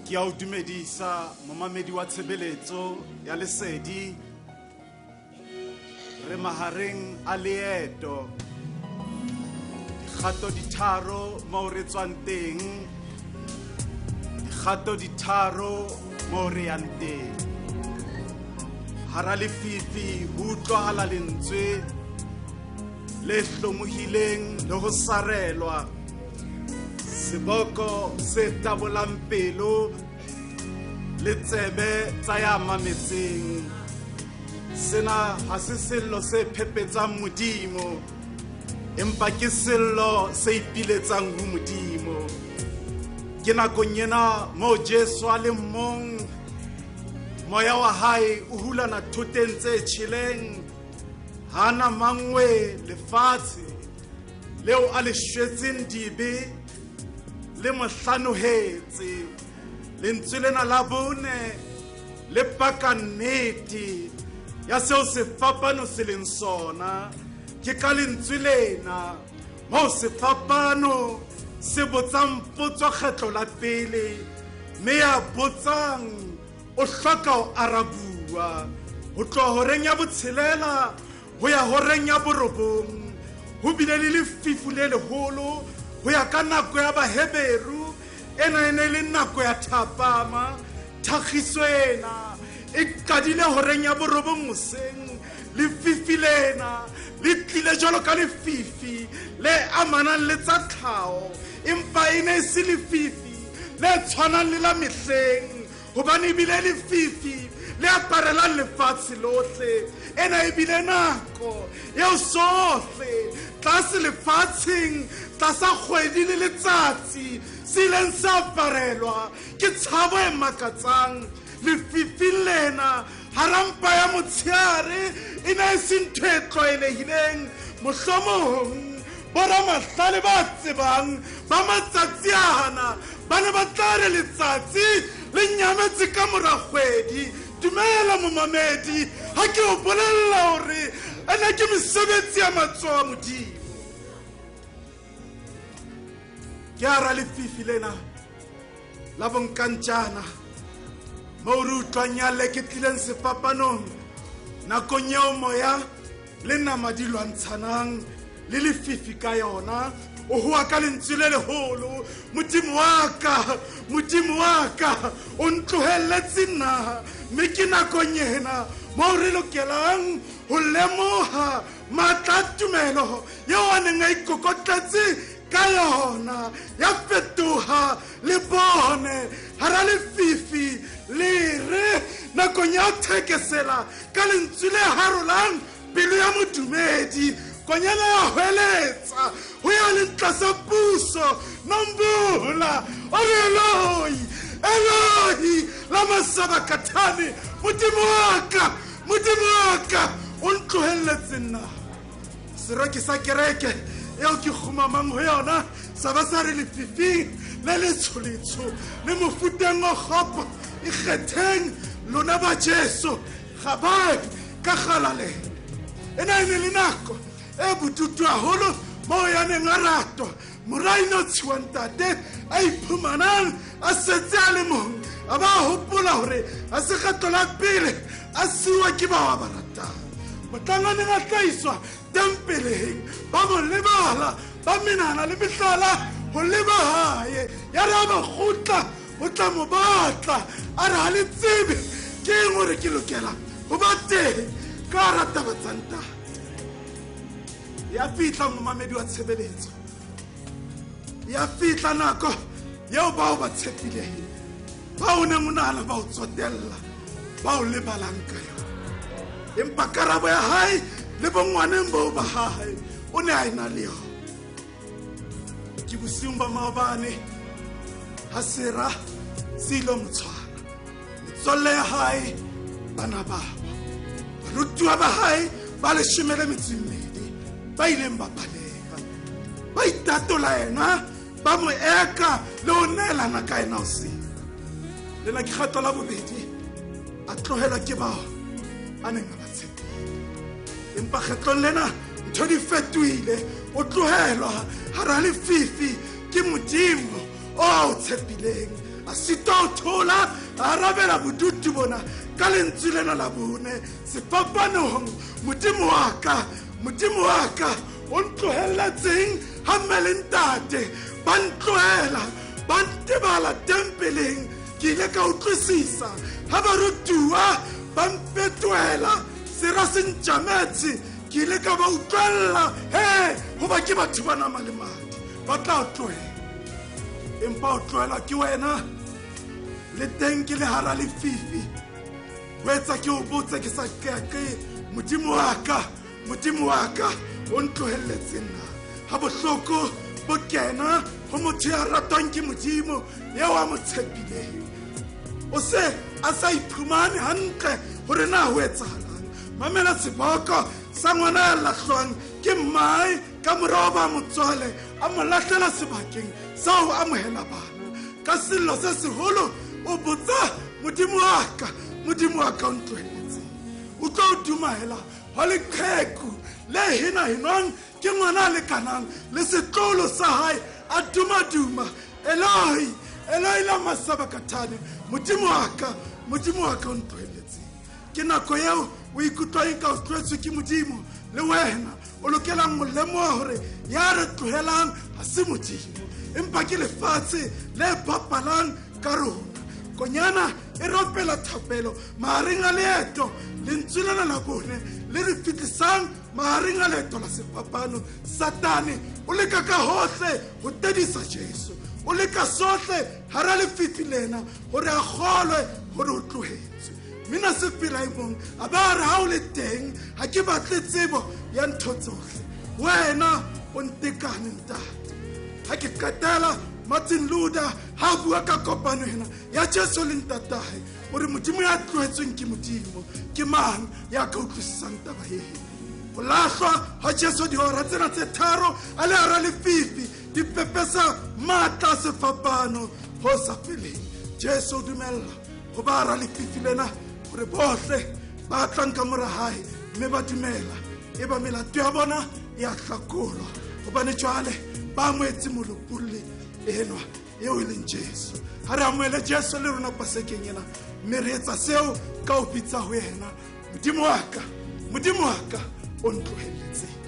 Ki a o dumedisa momamedi wa tshebeletso ya lesedi re mahareng a leeto dikgato di tharo moo re tswang teng dikgato di tharo moo re yang teng hara lefifi ho utlwahala lentswe le hlomohileng le ho sarelwa seboko se tabolang pelo le tsebe tsa ya mametseng sena ha se sello se phepetsang modimo empa ke sello se ipiletsang ho modimo ke nakong ena moo Jesu a le mong moya wa hae o hulana thoteng tse tjheleng hana mangwe lefatshe leo a le shwetseng dibe le mohlanohetse lentswe lena la bone le paka nnete ya seo sefapano se leng sona ke ka lentswe lena moo sefapano se botsang potso kgetlo la pele mme ya botsang o hloka ho arabua ho tloha horeng ya botshelela ho ya horeng ya borobong ho bile le lefifu le leholo ho ya ka nako ya baheberu ena ene le nako ya thapama thagiso ena e qadile horeng ya borobong hoseng lefifi lena le tlile jwalo ka lefifi le amanang le tsa tlhaho empa e ne se lefifi le tshwanang le la mehleng hobane ebile lefifi le aparelang lefatshe lohle ena ebile nako eo sohle tlase lefatsheng tlasa kgwedi le letsatsi se ileng sa aparelwa ke tshabo e makatsang lefifing lena harampa ya motsheare e ne e se ntho e tlwaelehileng mohlomong boramahlale ba tsebang ba matsatsi ana ba ne ba tla re letsatsi le nyametse ka mora kgwedi dumela momamedi ha ke o bolella hore ena ke mesebetsi ya matsoho a modimo ke ara lefifi lena la bonkantjana moo re utlwang yalle ke tlileng sefapanong nakong eo moya le nama di lwantshanang le lefifi ka yona o hoa ka lentswe le leholo modimo wa ka o ntlohelletse nna mme ke nakong ena moo re lokelang ho lemoha matla tumelo yeo a neng a ikokotletse ka yona ya fetoha le bone hara lefifi le re nakong ya thekesela ka lentswe le harolang pelo ya modumedi konyana ya hweletsa ho ya le tlasa puso nombula o Elohi lama sabakatani modimo wa ka o ntlohelletse nna seroki sa kereke eo ke khumamang ho yona sa ba sa re lefifing le letsoletsho le mofuteng o kgopo e kgetheng lona ba Jesu ga ba ka kgalale ena ene le nako e bututu haholo moo ya neng a ratwa moraino tshiwantate a iphumanang a setse a le mong a ba hopola hore a se kgatola pele a siwa ke ba wa ba ratang motlanganeng a tlaiswa tempeleng ba mo lebala ba menana le mehlala ho leba hae ya re a ba kgutla o tla mo batla a re ha le tsebe ke eng hore ke lokela ho ba teng ka rata batsanta ya fihla momamedi wa tshebeletso ya fihla nako yeo bao ba tshepileng ba o neng o nahana ba o tsotella ba o lebalang ka yona empa karabo ya hae le bongwaneng boo ba hae o ne a ena le yona ke bosiung ba maobane ha sera se ilo mo tshwara metswalle ya hae bana baba barutuwa ba hae ba 12 ba ileng ba baleha ba itatola ena ba mo eka le ho neelana ka ena o sena lena ke kgato la bobedi a tlohelwa ke bao a neng a ba tshepile empa kgetlong lena ntho di fetohile o tlohelwa hara lefifi ke modimo o tshepileng a sita o thola a rabela bodutu bona ka lentswe lena la bone sefapanong modimo wa ka o ntlohelletseng ha mme le ntate ba ntlohela ba ntebala tempeleng ke ile ka utlwisisa ha ba rutuwa ba mpetoela sera se ntjametse ke ile ka ba utlwella hoba ke batho ba nama le madi ba tla o tlohela empa o tlohela ke wena le teng ke le hara lefifi ho etsa ke o botse ke sa ke modimo wa ka o ntlohelletse nna ha bohloko bo kena ho motho ya ratwang ke modimo eo a mo tshepileng o se a sa iphumane hantle hore na ho etsahalang mamela seboko sa ngwana ya lahlwang ke mmae ka morao ba motswale a mo lahlela sebakeng sa ho amohela bana ka sello se seholo o botsa modimo wa ka o ntlohelletseng o tlo o dumahela ho leqheku le hinahinwang ke ngwana a lekanang le setlolo sa hae a dumaduma Eloi lama sabakthane modimo wa ka o ntlohelletseng ke nako eo o ikutlwang ka o tlwaetswe ke modimo le wena o lokelang mo lemoha hore ya re tlohelang ha se modimo empa ke lefatshe le papalang ka rona konyana e ropela thapelo mahareng a leeto lentswe lena la bone le re fitlisang mahareng a leeto la sefapano satane o leka ka hohle ho tedisa Jesu o leka sohle hara lefifi lena hore a kgolwe hore o tlohetswe mina se pelaimong a ba re ha o le teng ha ke batle tsebo ya ntho tsohle wena o ntekane ntate ha ke qetela Martin Luther ha bua ka kopano ena ya Jesu le ntatae hore modimo ya tlohetsweng ke modimo ke mang ya ka utlwisisang taba ena o lahlwa ha Jesu dihora tsena tse tharo a le hara lefifi di pepesa matla sefapano ho sa feleng Jesu dumella ho ba hara lefifi lena hore bohle ba tlang ka mora hae mme ba dumela e ba melato ya bona ya hlakolwa hobane jwale ba moetse molopolli enwa eo e leng Jesu ha re amohele Jesu le rona pasekeng ena mme re etsa seo ka o bitsa ho yena modimo wa ka o ntlohelletseng